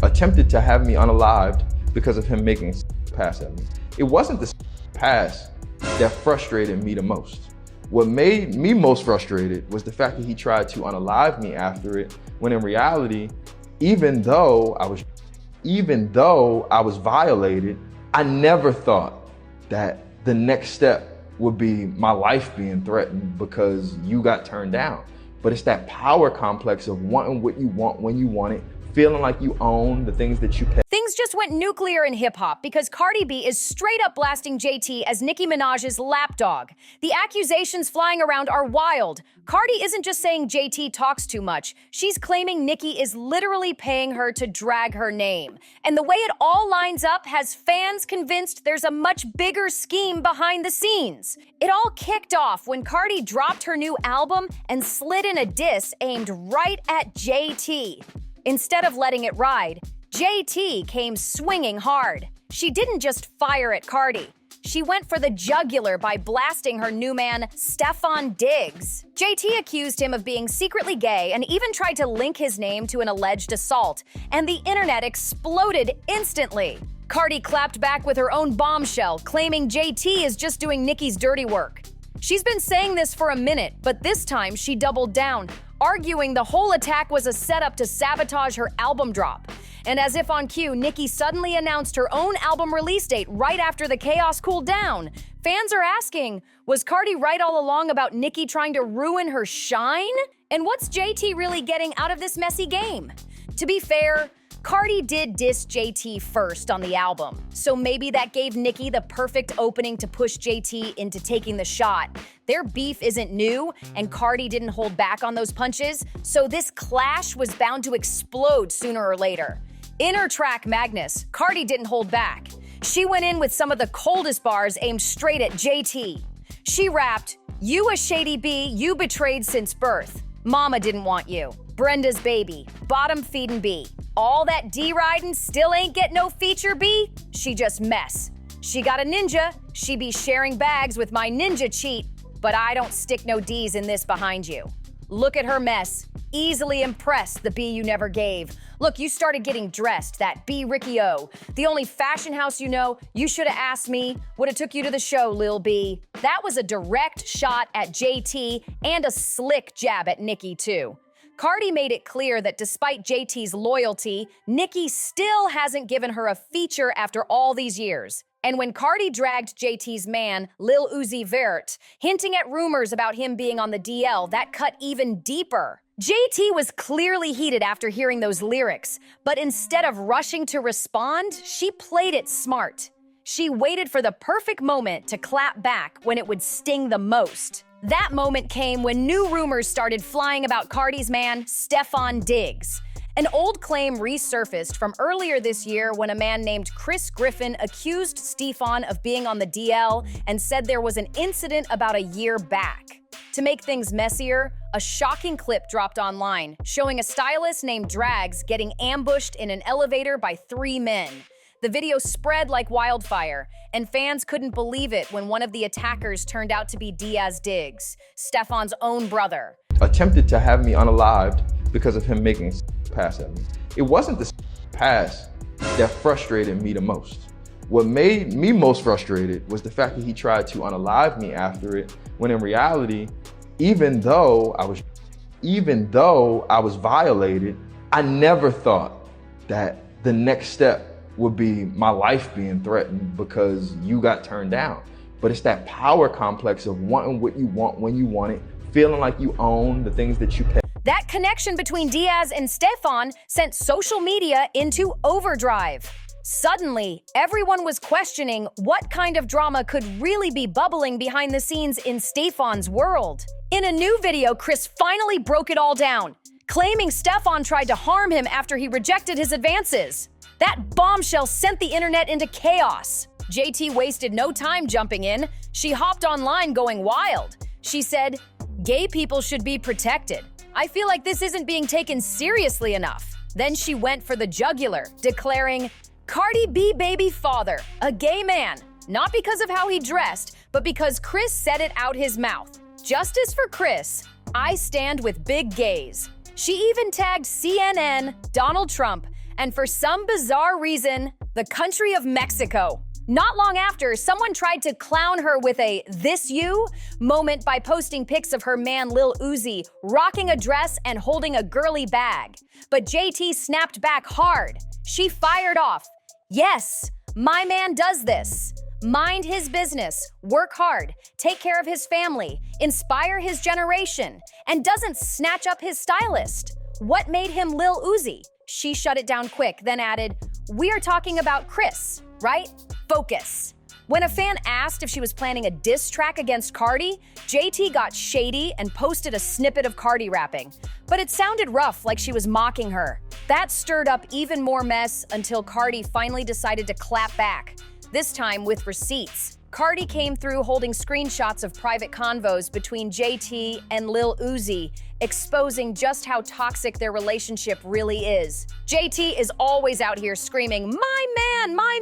attempted to have me unalived because of him making a pass at me. It wasn't the pass that frustrated me the most. What made me most frustrated was the fact that he tried to unalive me after it, when in reality, even though I was violated, I never thought that the next step would be my life being threatened because you got turned down. But it's that power complex of wanting what you want when you want it, feeling like you own the things that you pay. Things just went nuclear in hip-hop because Cardi B is straight up blasting JT as Nicki Minaj's lapdog. The accusations flying around are wild. Cardi isn't just saying JT talks too much. She's claiming Nicki is literally paying her to drag her name. And the way it all lines up has fans convinced there's a much bigger scheme behind the scenes. It all kicked off when Cardi dropped her new album and slid in a diss aimed right at JT. Instead of letting it ride, JT came swinging hard. She didn't just fire at Cardi. She went for the jugular by blasting her new man, Stefon Diggs. JT accused him of being secretly gay and even tried to link his name to an alleged assault, and the internet exploded instantly. Cardi clapped back with her own bombshell, claiming JT is just doing Nicki's dirty work. She's been saying this for a minute, but this time she doubled down, arguing the whole attack was a setup to sabotage her album drop. And as if on cue, Nicki suddenly announced her own album release date right after the chaos cooled down. Fans are asking, was Cardi right all along about Nicki trying to ruin her shine? And what's JT really getting out of this messy game? To be fair, Cardi did diss JT first on the album, so maybe that gave Nicki the perfect opening to push JT into taking the shot. Their beef isn't new, and Cardi didn't hold back on those punches, so this clash was bound to explode sooner or later. In her track Magnus, Cardi didn't hold back. She went in with some of the coldest bars aimed straight at JT. She rapped, "You a shady B, you betrayed since birth. Mama didn't want you. Brenda's baby, bottom feedin' B. All that D-riding still ain't get no feature B? She just mess. She got a ninja, she be sharing bags with my ninja cheat, but I don't stick no D's in this behind you. Look at her mess. Easily impressed, the B you never gave. Look, you started getting dressed, that B Ricky O. The only fashion house you know, you should have asked me. Would've took you to the show, Lil B." That was a direct shot at JT and a slick jab at Nicki too. Cardi made it clear that despite JT's loyalty, Nicki still hasn't given her a feature after all these years. And when Cardi dragged JT's man, Lil Uzi Vert, hinting at rumors about him being on the DL, that cut even deeper. JT was clearly heated after hearing those lyrics, but instead of rushing to respond, she played it smart. She waited for the perfect moment to clap back when it would sting the most. That moment came when new rumors started flying about Cardi's man, Stefon Diggs. An old claim resurfaced from earlier this year when a man named Chris Griffin accused Stefon of being on the DL and said there was an incident about a year back. To make things messier, a shocking clip dropped online showing a stylist named Drags getting ambushed in an elevator by 3 men. The video spread like wildfire, and fans couldn't believe it when one of the attackers turned out to be Diaz Diggs, Stefon's own brother. Attempted to have me unalived because of him making a pass at me. It wasn't the pass that frustrated me the most. What made me most frustrated was the fact that he tried to unalive me after it, when in reality, even though I was violated, I never thought that the next step would be my life being threatened because you got turned down. But it's that power complex of wanting what you want when you want it, feeling like you own the things that you pay. That connection between Diaz and Stefon sent social media into overdrive. Suddenly, everyone was questioning what kind of drama could really be bubbling behind the scenes in Stefon's world. In a new video, Chris finally broke it all down, claiming Stefon tried to harm him after he rejected his advances. That bombshell sent the internet into chaos. JT wasted no time jumping in. She hopped online going wild. She said, "Gay people should be protected. I feel like this isn't being taken seriously enough." Then she went for the jugular, declaring, "Cardi B baby father, a gay man, not because of how he dressed, but because Chris said it out his mouth. Justice for Chris. I stand with big gays." She even tagged CNN, Donald Trump, and for some bizarre reason, the country of Mexico. Not long after, someone tried to clown her with a "this you" moment by posting pics of her man Lil Uzi rocking a dress and holding a girly bag. But JT snapped back hard. She fired off, "Yes, my man does this. Mind his business, work hard, take care of his family, inspire his generation, and doesn't snatch up his stylist. What made him Lil Uzi?" She shut it down quick, then added, "We're talking about Chris, right? Focus." When a fan asked if she was planning a diss track against Cardi, JT got shady and posted a snippet of Cardi rapping. But it sounded rough, like she was mocking her. That stirred up even more mess until Cardi finally decided to clap back, this time with receipts. Cardi came through holding screenshots of private convos between JT and Lil Uzi, exposing just how toxic their relationship really is. JT is always out here screaming, my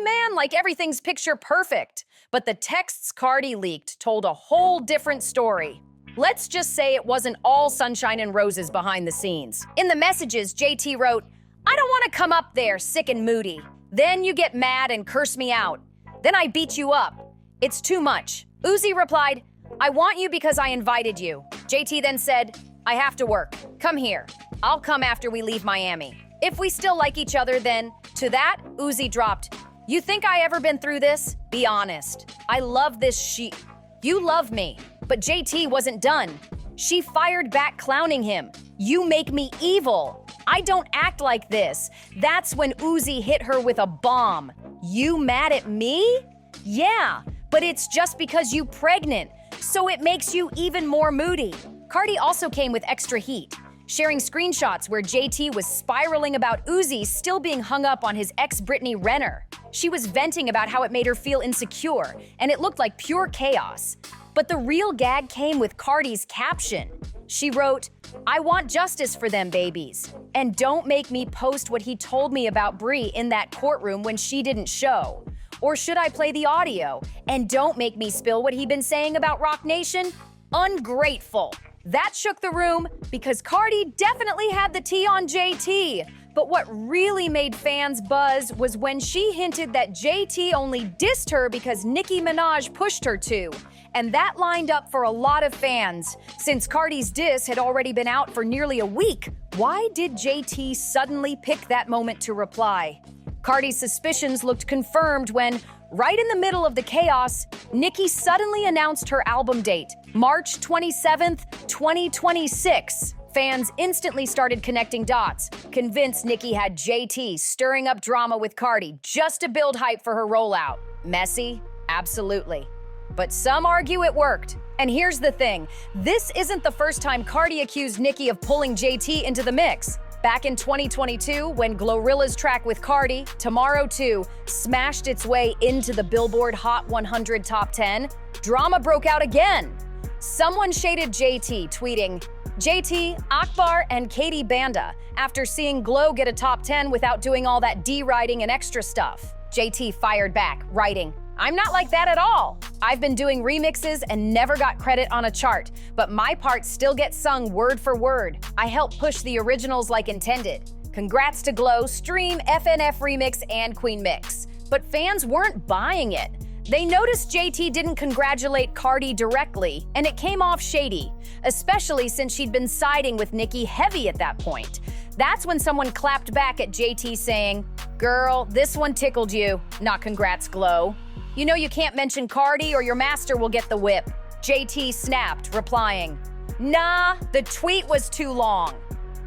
man, like everything's picture perfect. But the texts Cardi leaked told a whole different story. Let's just say it wasn't all sunshine and roses behind the scenes. In the messages, JT wrote, "I don't want to come up there sick and moody. Then you get mad and curse me out. Then I beat you up. It's too much." Uzi replied, "I want you because I invited you." JT then said, "I have to work. Come here. I'll come after we leave Miami. If we still like each other, then..." To that, Uzi dropped, "You think I ever been through this? Be honest. I love this shit. You love me." But JT wasn't done. She fired back, clowning him. "You make me evil. I don't act like this." That's when Uzi hit her with a bomb. "You mad at me? Yeah, but it's just because you pregnant, so it makes you even more moody." Cardi also came with extra heat, sharing screenshots where JT was spiraling about Uzi still being hung up on his ex Brittany Renner. She was venting about how it made her feel insecure, and it looked like pure chaos. But the real gag came with Cardi's caption. She wrote, "I want justice for them babies. And don't make me post what he told me about Brie in that courtroom when she didn't show. Or should I play the audio? And don't make me spill what he been saying about Rock Nation. Ungrateful." That shook the room because Cardi definitely had the tea on JT. But what really made fans buzz was when she hinted that JT only dissed her because Nicki Minaj pushed her to. And that lined up for a lot of fans. Since Cardi's diss had already been out for nearly a week, why did JT suddenly pick that moment to reply? Cardi's suspicions looked confirmed when, right in the middle of the chaos, Nicki suddenly announced her album date, March 27th, 2026. Fans instantly started connecting dots, convinced Nicki had JT stirring up drama with Cardi just to build hype for her rollout. Messy? Absolutely. But some argue it worked. And here's the thing, this isn't the first time Cardi accused Nicki of pulling JT into the mix. Back in 2022, when Glorilla's track with Cardi, Tomorrow 2, smashed its way into the Billboard Hot 100 Top 10, drama broke out again. Someone shaded JT, tweeting, "JT, Akbar, and Katie Banda, after seeing Glow get a top 10 without doing all that D-writing and extra stuff." JT fired back, writing, "I'm not like that at all. I've been doing remixes and never got credit on a chart, but my parts still get sung word for word. I help push the originals like intended. Congrats to Glow, Stream, FNF Remix, and Queen Mix." But fans weren't buying it. They noticed JT didn't congratulate Cardi directly, and it came off shady, especially since she'd been siding with Nicki heavy at that point. That's when someone clapped back at JT saying, "Girl, this one tickled you, not congrats, Glow. You know you can't mention Cardi or your master will get the whip." JT snapped, replying, "Nah, the tweet was too long.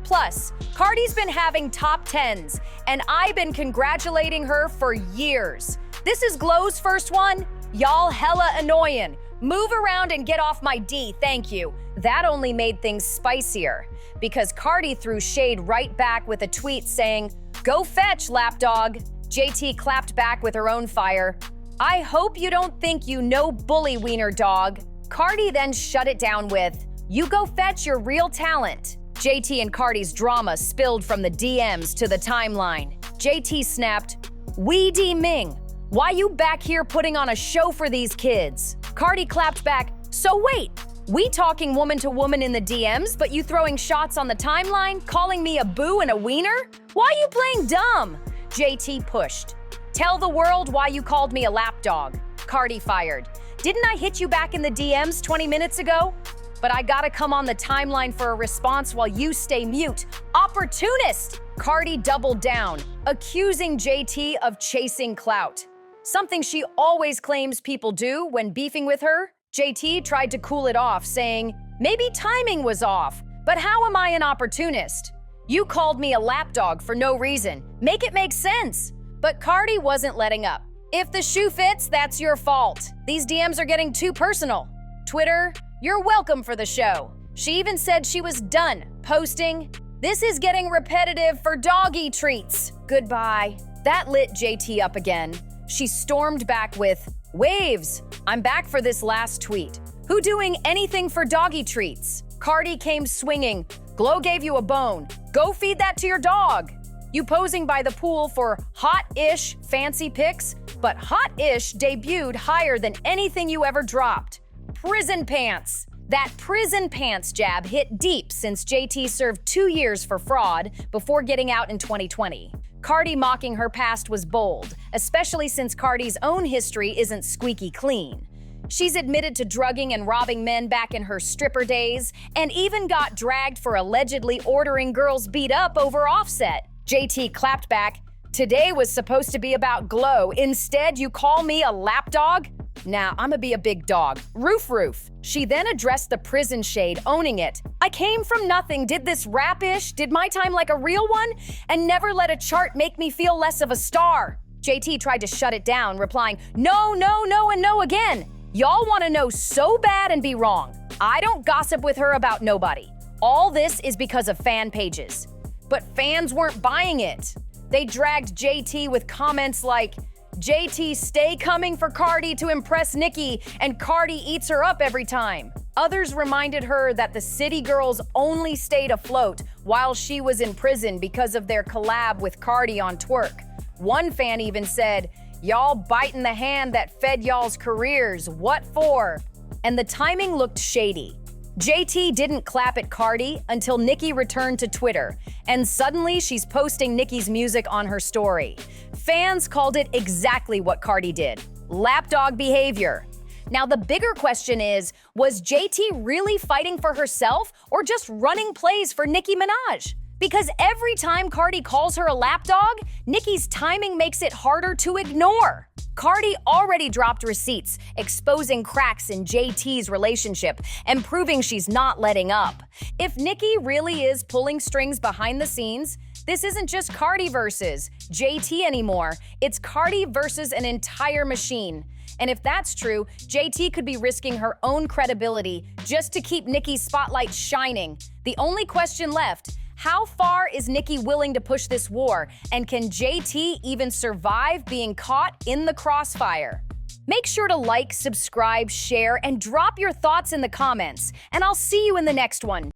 Plus, Cardi's been having top 10s, and I've been congratulating her for years. This is Glow's first one? Y'all hella annoying. Move around and get off my D, thank you." That only made things spicier, because Cardi threw shade right back with a tweet saying, "Go fetch, lapdog." JT clapped back with her own fire, "I hope you don't think you know bully wiener dog." Cardi then shut it down with, "You go fetch your real talent." JT and Cardi's drama spilled from the DMs to the timeline. JT snapped, "We D Ming, why you back here putting on a show for these kids?" Cardi clapped back, "So wait, We talking woman to woman in the DMs, but you throwing shots on the timeline, calling me a boo and a wiener? Why you playing dumb? JT pushed. Tell the world why you called me a lapdog. Cardi fired. Didn't I hit you back in the DMs 20 minutes ago? But I gotta come on the timeline for a response while you stay mute. Opportunist! Cardi doubled down, accusing JT of chasing clout. Something she always claims people do when beefing with her. JT tried to cool it off, saying, maybe timing was off, but how am I an opportunist? You called me a lapdog for no reason. Make it make sense. But Cardi wasn't letting up. If the shoe fits, that's your fault. These DMs are getting too personal. Twitter, you're welcome for the show. She even said she was done posting, this is getting repetitive for doggy treats. Goodbye. That lit JT up again. She stormed back with, waves, I'm back for this last tweet. Who doing anything for doggy treats? Cardi came swinging. Glow gave you a bone. Go feed that to your dog. You posing by the pool for hot-ish fancy pics, but hot-ish debuted higher than anything you ever dropped. Prison pants. That prison pants jab hit deep since JT served 2 years for fraud before getting out in 2020. Cardi mocking her past was bold, especially since Cardi's own history isn't squeaky clean. She's admitted to drugging and robbing men back in her stripper days, and even got dragged for allegedly ordering girls beat up over Offset. JT clapped back, today was supposed to be about Glow. Instead, you call me a lapdog? Now, I'ma be a big dog. Roof. She then addressed the prison shade, owning it. I came from nothing, did this rap-ish, did my time like a real one, and never let a chart make me feel less of a star. JT tried to shut it down, replying, no, and no again. Y'all wanna know so bad and be wrong. I don't gossip with her about nobody. All this is because of fan pages. But fans weren't buying it. They dragged JT with comments like, JT stay coming for Cardi to impress Nicki, and Cardi eats her up every time. Others reminded her that the City Girls only stayed afloat while she was in prison because of their collab with Cardi on Twerk. One fan even said, y'all biting the hand that fed y'all's careers, what for? And the timing looked shady. JT didn't clap at Cardi until Nicki returned to Twitter, and suddenly she's posting Nicki's music on her story. Fans called it exactly what Cardi did, lapdog behavior. Now the bigger question is, was JT really fighting for herself or just running plays for Nicki Minaj? Because every time Cardi calls her a lapdog, Nicki's timing makes it harder to ignore. Cardi already dropped receipts, exposing cracks in JT's relationship and proving she's not letting up. If Nicki really is pulling strings behind the scenes, this isn't just Cardi versus JT anymore. It's Cardi versus an entire machine. And if that's true, JT could be risking her own credibility just to keep Nicki's spotlight shining. The only question left, how far is Nicki willing to push this war, and can JT even survive being caught in the crossfire? Make sure to like, subscribe, share, and drop your thoughts in the comments, and I'll see you in the next one.